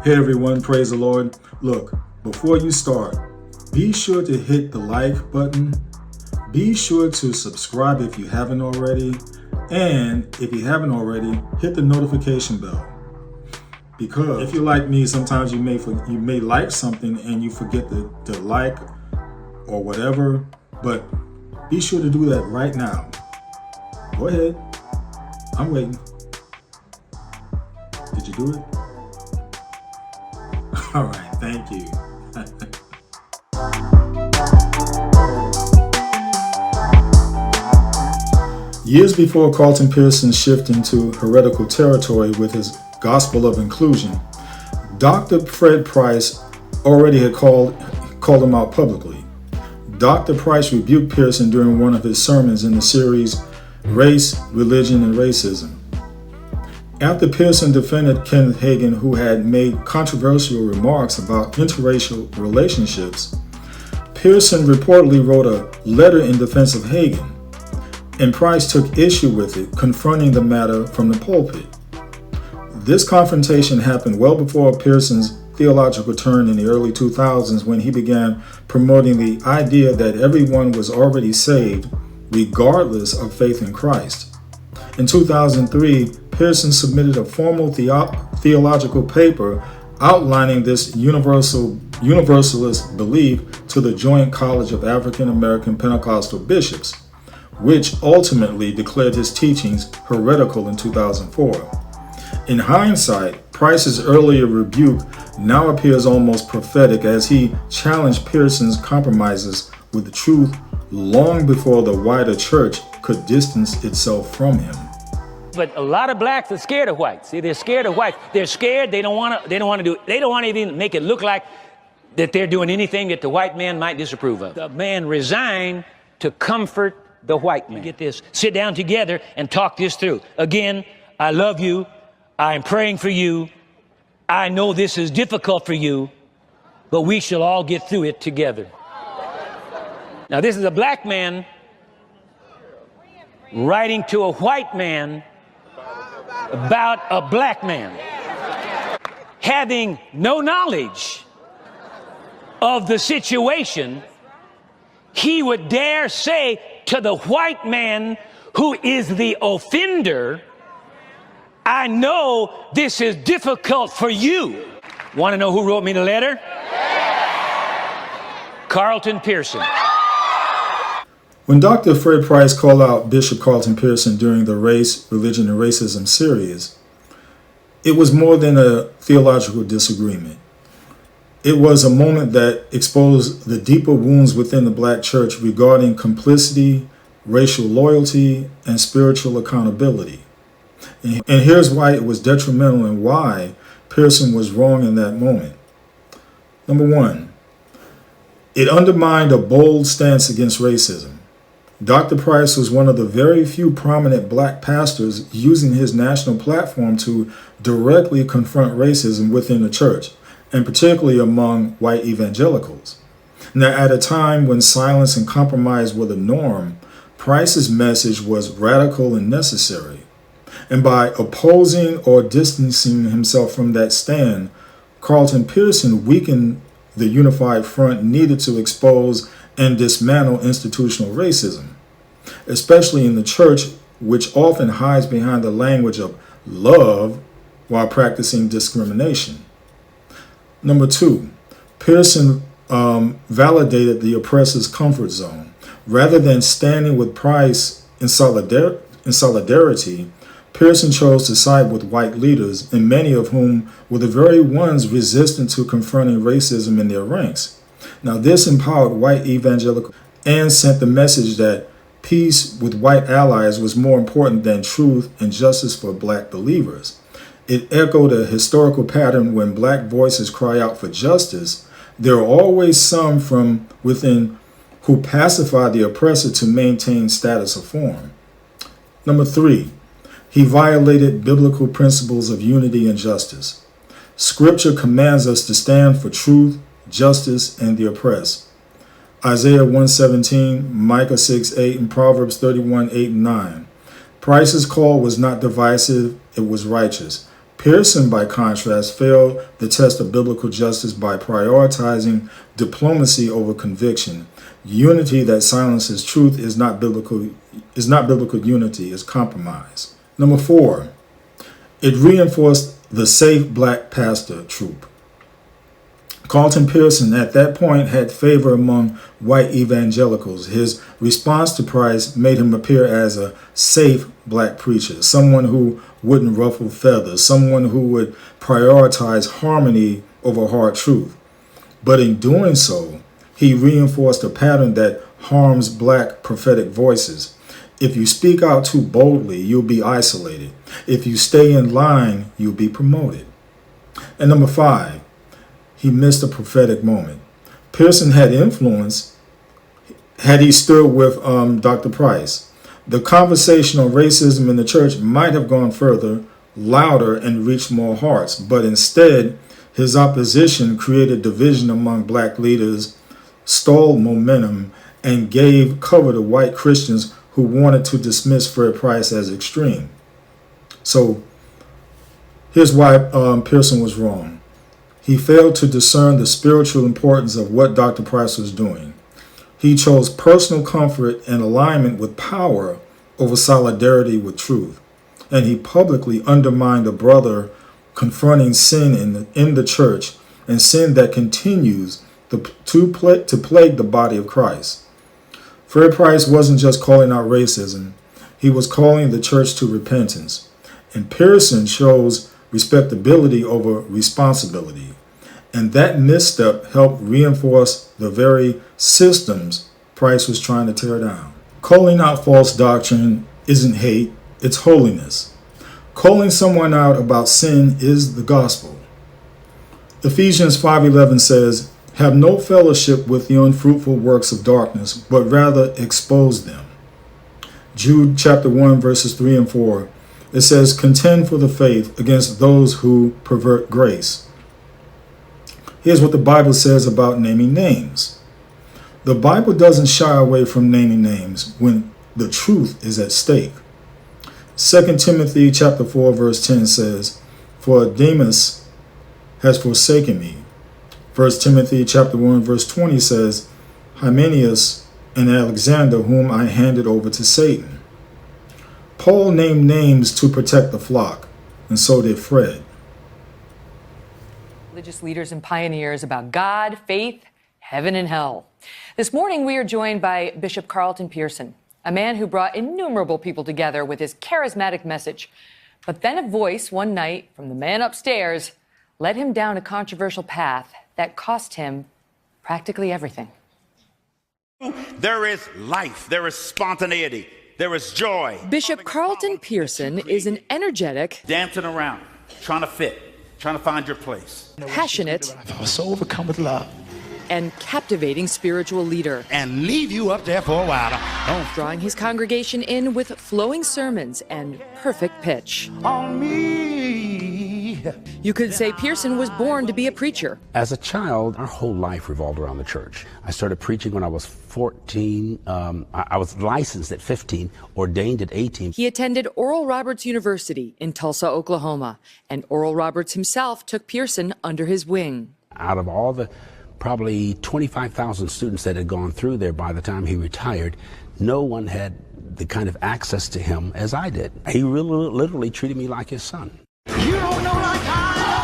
Hey everyone, praise the Lord. Look, before you start, be sure to hit the like button. Be sure to subscribe if you haven't already. And if you haven't already, hit the notification bell. Because if you're like me, sometimes you may like something and you forget to like or whatever. But be sure to do that right now. Go ahead. I'm waiting. Did you do it? All right, thank you. Years before Carlton Pearson shifted into heretical territory with his gospel of inclusion, Dr. Fred Price already had called him out publicly. Dr. Price rebuked Pearson during one of his sermons in the series Race, Religion, and Racism. After Pearson defended Kenneth Hagin, who had made controversial remarks about interracial relationships, Pearson reportedly wrote a letter in defense of Hagin, and Price took issue with it, confronting the matter from the pulpit. This confrontation happened well before Pearson's theological turn in the early 2000s, when he began promoting the idea that everyone was already saved regardless of faith in Christ. In 2003, Pearson submitted a formal theological paper outlining this universalist belief to the Joint College of African American Pentecostal Bishops, which ultimately declared his teachings heretical in 2004. In hindsight, Price's earlier rebuke now appears almost prophetic, as he challenged Pearson's compromises with the truth long before the wider church could distance itself from him. But a lot of blacks are scared of whites. See, they're scared of whites. They're scared. They don't want to even make it look like that they're doing anything that the white man might disapprove of. The man resigned to comfort the white man. Get this, sit down together and talk this through. Again, I love you. I'm praying for you. I know this is difficult for you, but we shall all get through it together. Now, this is a black man writing to a white man about a black man, having no knowledge of the situation. He would dare say to the white man who is the offender, I know this is difficult for you. Want to know who wrote me the letter? Carlton Pearson. When Dr. Fred Price called out Bishop Carlton Pearson during the Race, Religion, and Racism series, it was more than a theological disagreement. It was a moment that exposed the deeper wounds within the black church regarding complicity, racial loyalty, and spiritual accountability. And here's why it was detrimental and why Pearson was wrong in that moment. Number one, it undermined a bold stance against racism. Dr. Price was one of the very few prominent black pastors using his national platform to directly confront racism within the church, and particularly among white evangelicals. Now, at a time when silence and compromise were the norm, Price's message was radical and necessary. And by opposing or distancing himself from that stand, Carlton Pearson weakened the unified front needed to expose and dismantle institutional racism, especially in the church, which often hides behind the language of love while practicing discrimination. Number two, Pearson validated the oppressor's comfort zone. Rather than standing with Price in solidarity, Pearson chose to side with white leaders, and many of whom were the very ones resistant to confronting racism in their ranks. Now, this empowered white evangelicals and sent the message that peace with white allies was more important than truth and justice for black believers. It echoed a historical pattern: when black voices cry out for justice, there are always some from within who pacify the oppressor to maintain status or form. Number three, he violated biblical principles of unity and justice. Scripture commands us to stand for truth, justice, and the oppressed. Isaiah 1:17, Micah 6:8, and Proverbs 31:8 and 9. Price's call was not divisive, it was righteous. Pearson, by contrast, failed the test of biblical justice by prioritizing diplomacy over conviction. Unity that silences truth is not biblical unity, it's compromise. Number 4, it reinforced the safe black pastor trope. Carlton Pearson at that point had favor among white evangelicals. His response to Price made him appear as a safe black preacher, someone who wouldn't ruffle feathers, someone who would prioritize harmony over hard truth. But in doing so, he reinforced a pattern that harms black prophetic voices. If you speak out too boldly, you'll be isolated. If you stay in line, you'll be promoted. And number 5, he missed a prophetic moment. Pearson had influence had he stood with Dr. Price. The conversation on racism in the church might have gone further, louder, and reached more hearts, but instead, his opposition created division among black leaders, stalled momentum, and gave cover to white Christians who wanted to dismiss Fred Price as extreme. So here's why Pearson was wrong. He failed to discern the spiritual importance of what Dr. Price was doing. He chose personal comfort and alignment with power over solidarity with truth. And he publicly undermined a brother confronting sin in the church, and sin that continues to plague the body of Christ. Fred Price wasn't just calling out racism, he was calling the church to repentance. And Pearson chose respectability over responsibility. And that misstep helped reinforce the very systems Price was trying to tear down. Calling out false doctrine isn't hate, it's holiness. Calling someone out about sin is the gospel. Ephesians 5:11 says, "Have no fellowship with the unfruitful works of darkness, but rather expose them." Jude chapter 1 verses 3 and 4, it says, "Contend for the faith against those who pervert grace." Here's what the Bible says about naming names. The Bible doesn't shy away from naming names when the truth is at stake. 2 Timothy chapter 4 verse 10 says, "For Demas has forsaken me." 1 Timothy chapter 1 verse 20 says, "Hymenaeus and Alexander, whom I handed over to Satan." Paul named names to protect the flock, and so did Fred. Religious leaders and pioneers about God, faith, heaven, and hell. This morning, we are joined by Bishop Carlton Pearson, a man who brought innumerable people together with his charismatic message. But then a voice one night from the man upstairs led him down a controversial path that cost him practically everything. There is life, there is spontaneity, there is joy. Bishop Carlton Pearson is an energetic, Dancing around, trying to fit, trying to find your place. passionate, I was so overcome with love. and captivating spiritual leader, And leave you up there for a while. drawing his congregation in with flowing sermons and perfect pitch. On me. You could say Pearson was born to be a preacher. As a child, our whole life revolved around the church. I started preaching when I was 14. I was licensed at 15, ordained at 18. He attended Oral Roberts University in Tulsa, Oklahoma, and Oral Roberts himself took Pearson under his wing. Out of all the probably 25,000 students that had gone through there by the time he retired, no one had the kind of access to him as I did. He really, literally treated me like his son.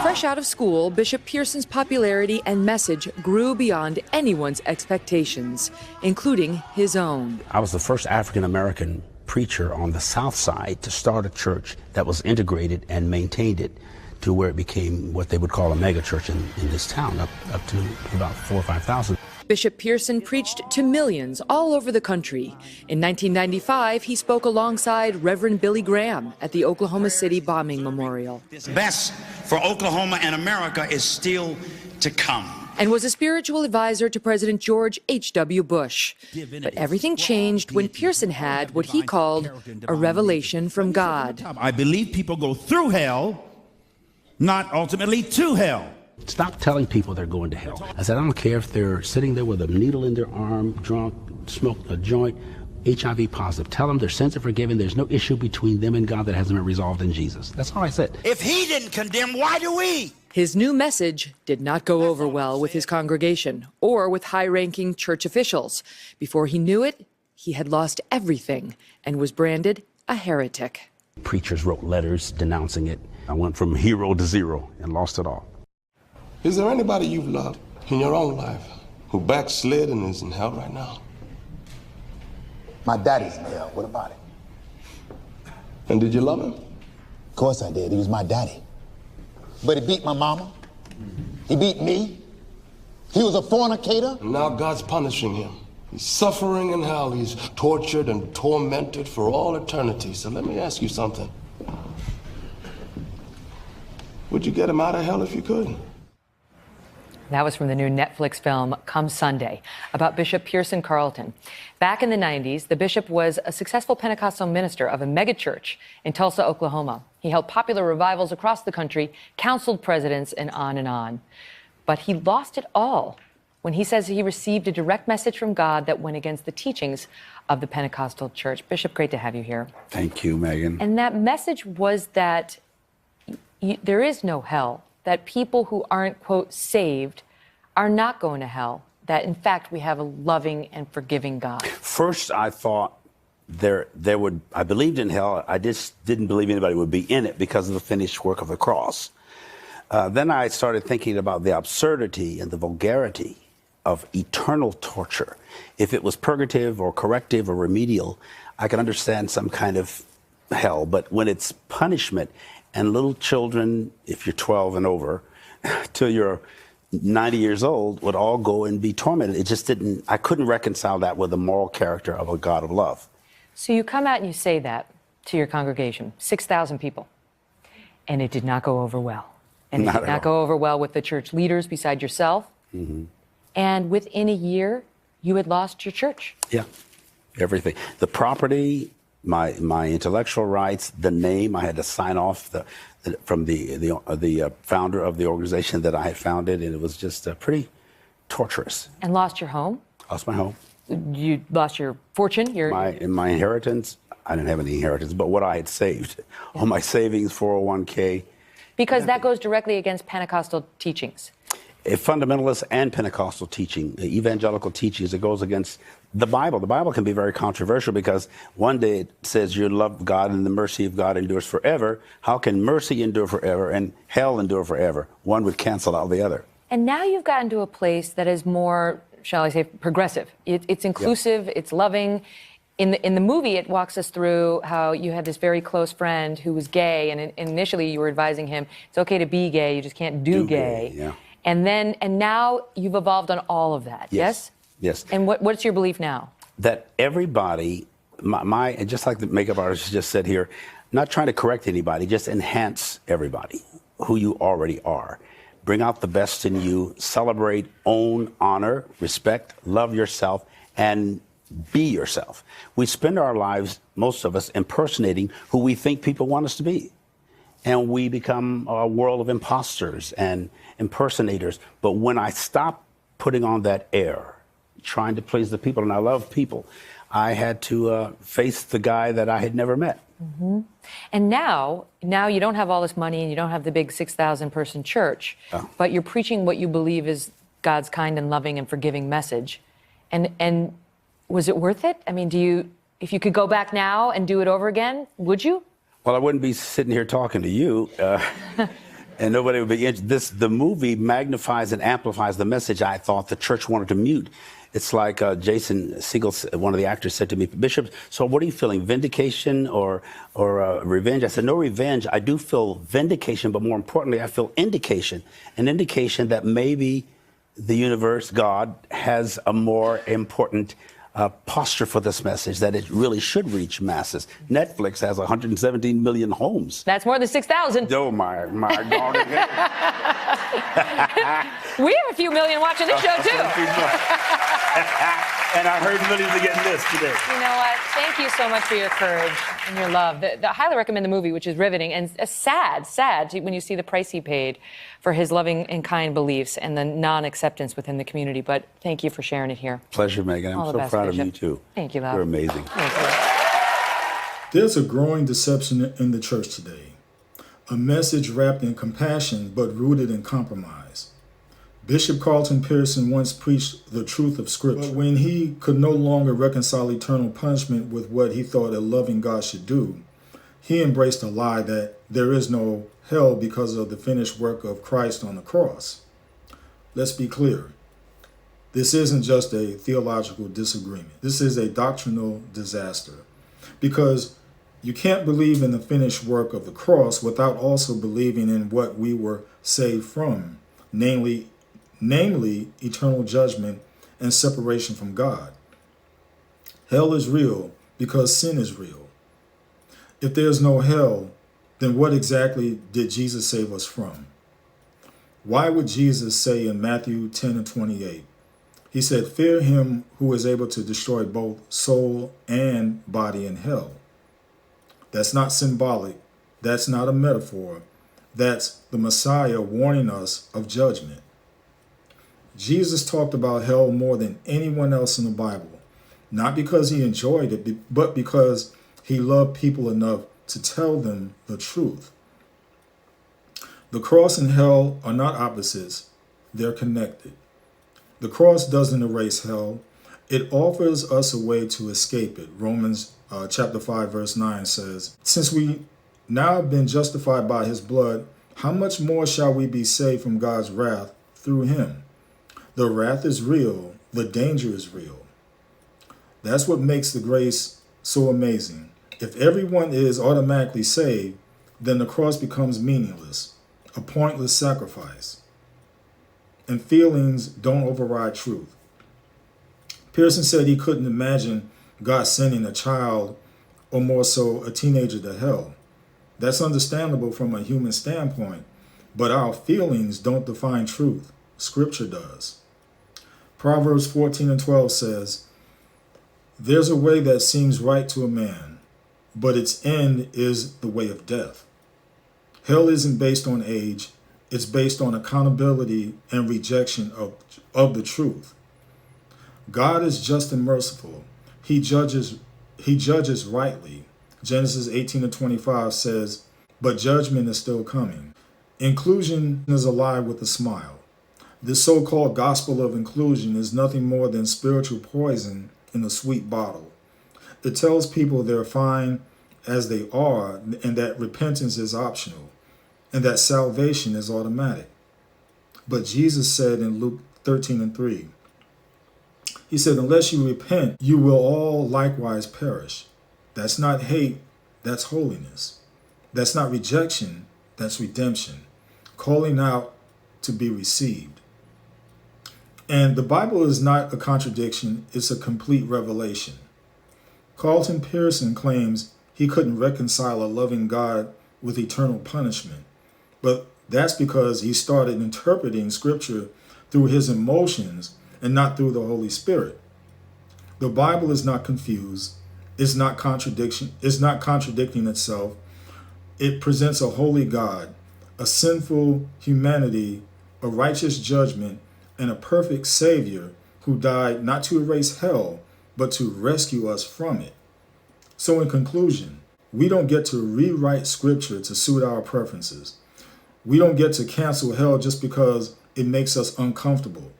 Fresh out of school, Bishop Pearson's popularity and message grew beyond anyone's expectations, including his own. I was the first African-American preacher on the South Side to start a church that was integrated and maintained it to where it became what they would call a mega church in this town, up to about 4,000 or 5,000. Bishop Pearson preached to millions all over the country. In 1995, he spoke alongside Reverend Billy Graham at the Oklahoma City Bombing Memorial. The best for Oklahoma and America is still to come. And was a spiritual advisor to President George H.W. Bush. But everything changed when Pearson had what he called a revelation from God. I believe people go through hell, not ultimately to hell. Stop telling people they're going to hell. I said, I don't care if they're sitting there with a needle in their arm, drunk, smoking a joint, HIV positive. Tell them their sins are forgiven. There's no issue between them and God that hasn't been resolved in Jesus. That's all I said. If he didn't condemn, why do we? His new message did not go over well with his congregation or with high-ranking church officials. Before he knew it, he had lost everything and was branded a heretic. Preachers wrote letters denouncing it. I went from hero to zero and lost it all. Is there anybody you've loved in your own life who backslid and is in hell right now? My daddy's in hell. What about it? And did you love him? Of course I did. He was my daddy. But he beat my mama. He beat me. He was a fornicator. And now God's punishing him. He's suffering in hell. He's tortured and tormented for all eternity. So let me ask you something. Would you get him out of hell if you could? That was from the new Netflix film Come Sunday about Bishop Pearson Carlton. Back in the 90s, the bishop was a successful Pentecostal minister of a megachurch in Tulsa, Oklahoma. He held popular revivals across the country, counseled presidents, and on and on. But he lost it all when he says he received a direct message from God that went against the teachings of the Pentecostal church. Bishop, great to have you here. Thank you, Megan. And that message was that there is no hell, that people who aren't, quote, saved are not going to hell, that in fact we have a loving and forgiving God. First, I thought I believed in hell. I just didn't believe anybody would be in it because of the finished work of the cross. Then I started thinking about the absurdity and the vulgarity of eternal torture. If it was purgative or corrective or remedial, I could understand some kind of hell. But when it's punishment, and little children, if you're 12 and over, till you're 90 years old, would all go and be tormented. It just didn't, I couldn't reconcile that with the moral character of a God of love. So you come out and you say that to your congregation, 6,000 people, and it did not go over well. And it did not go over well with the church leaders beside yourself. Mm-hmm. And within a year, you had lost your church. Yeah, everything. The property, my intellectual rights, the name. I had to sign off from the founder of the organization that I had founded, and it was just pretty torturous. And lost your home? Lost my home. You lost your fortune? My inheritance. I didn't have any inheritance, but what I had saved, all my savings, 401k. Because that goes directly against Pentecostal teachings. Fundamentalist and Pentecostal teaching, evangelical teachings, it goes against the Bible. The Bible can be very controversial because one day it says you love God and the mercy of God endures forever. How can mercy endure forever and hell endure forever? One would cancel out the other. And now you've gotten to a place that is more, shall I say, progressive. It's inclusive, it's loving. In the movie, it walks us through how you had this very close friend who was gay, and initially you were advising him, it's okay to be gay, you just can't do gay. Yeah. And now you've evolved on all of that, yes? Yes. And what's your belief now? That everybody, and just like the makeup artist just said here, not trying to correct anybody, just enhance everybody, who you already are. Bring out the best in you, celebrate, own, honor, respect, love yourself, and be yourself. We spend our lives, most of us, impersonating who we think people want us to be. And we become a world of imposters and impersonators. But when I stop putting on that air, trying to please the people, and I love people, I had to face the guy that I had never met. Mm-hmm. And now you don't have all this money and you don't have the big 6,000 person church, but you're preaching what you believe is God's kind and loving and forgiving message. And was it worth it? I mean, if you could go back now and do it over again, would you? Well, I wouldn't be sitting here talking to you, and nobody would be interested. The movie magnifies and amplifies the message I thought the church wanted to mute. It's like Jason Segel, one of the actors, said to me, Bishop, so what are you feeling, vindication or revenge? I said, no revenge. I do feel vindication, but more importantly, I feel indication, an indication that maybe the universe, God, has a more important posture for this message, that it really should reach masses. Netflix has 117 million homes. That's more than 6,000. Oh, my God. We have a few million watching this show, too. And I heard Millie's getting this today. You know what? Thank you so much for your courage and your love. I highly recommend the movie, which is riveting and sad when you see the price he paid for his loving and kind beliefs and the non-acceptance within the community. But thank you for sharing it here. Pleasure, Megan. I'm so proud of you, too. Thank you, love. You're amazing. Thank you. There's a growing deception in the church today. A message wrapped in compassion but rooted in compromise. Bishop Carlton Pearson once preached the truth of Scripture. But when he could no longer reconcile eternal punishment with what he thought a loving God should do, he embraced a lie that there is no hell because of the finished work of Christ on the cross. Let's be clear. This isn't just a theological disagreement. This is a doctrinal disaster. Because you can't believe in the finished work of the cross without also believing in what we were saved from, namely eternal judgment and separation from God. Hell is real because sin is real. If there's no hell, then what exactly did Jesus save us from? Why would Jesus say in Matthew 10:28, he said, fear him who is able to destroy both soul and body in hell? That's not symbolic. That's not a metaphor. That's the Messiah warning us of judgment. Jesus talked about hell more than anyone else in the Bible, not because he enjoyed it, but because he loved people enough to tell them the truth. The cross and hell are not opposites, they're connected. The cross doesn't erase hell, it offers us a way to escape it. Romans chapter 5 verse 9 says, since we now have been justified by his blood, how much more shall we be saved from God's wrath through him? The wrath is real, the danger is real. That's what makes the grace so amazing. If everyone is automatically saved, then the cross becomes meaningless, a pointless sacrifice. And feelings don't override truth. Pearson said he couldn't imagine God sending a child, or more so a teenager, to hell. That's understandable from a human standpoint, but our feelings don't define truth. Scripture does. Proverbs 14:12 says, there's a way that seems right to a man, but its end is the way of death. Hell isn't based on age, it's based on accountability and rejection of the truth. God is just and merciful. He judges rightly. Genesis 18:25 says, but judgment is still coming. Inclusion is alive with a smile. This so-called gospel of inclusion is nothing more than spiritual poison in a sweet bottle. It tells people they're fine as they are and that repentance is optional and that salvation is automatic. But Jesus said in Luke 13:3, he said, unless you repent, you will all likewise perish. That's not hate, that's holiness. That's not rejection, that's redemption. Calling out to be received. And the Bible is not a contradiction, it's a complete revelation. Carlton Pearson claims he couldn't reconcile a loving God with eternal punishment, but that's because he started interpreting Scripture through his emotions and not through the Holy Spirit. The Bible is not confused, it's not contradicting itself. It presents a holy God, a sinful humanity, a righteous judgment, and a perfect Savior who died not to erase hell, but to rescue us from it. So in conclusion, we don't get to rewrite Scripture to suit our preferences. We don't get to cancel hell just because it makes us uncomfortable.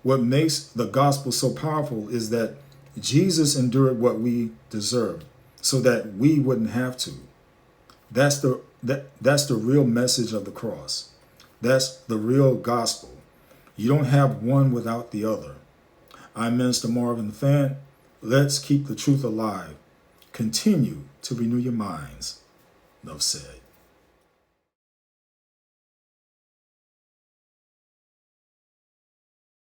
What makes the gospel so powerful is that Jesus endured what we deserve so that we wouldn't have to. That's the real message of the cross. That's the real gospel. You don't have one without the other. I'm Minister Marvin Fant. Let's keep the truth alive. Continue to renew your minds. Enough said.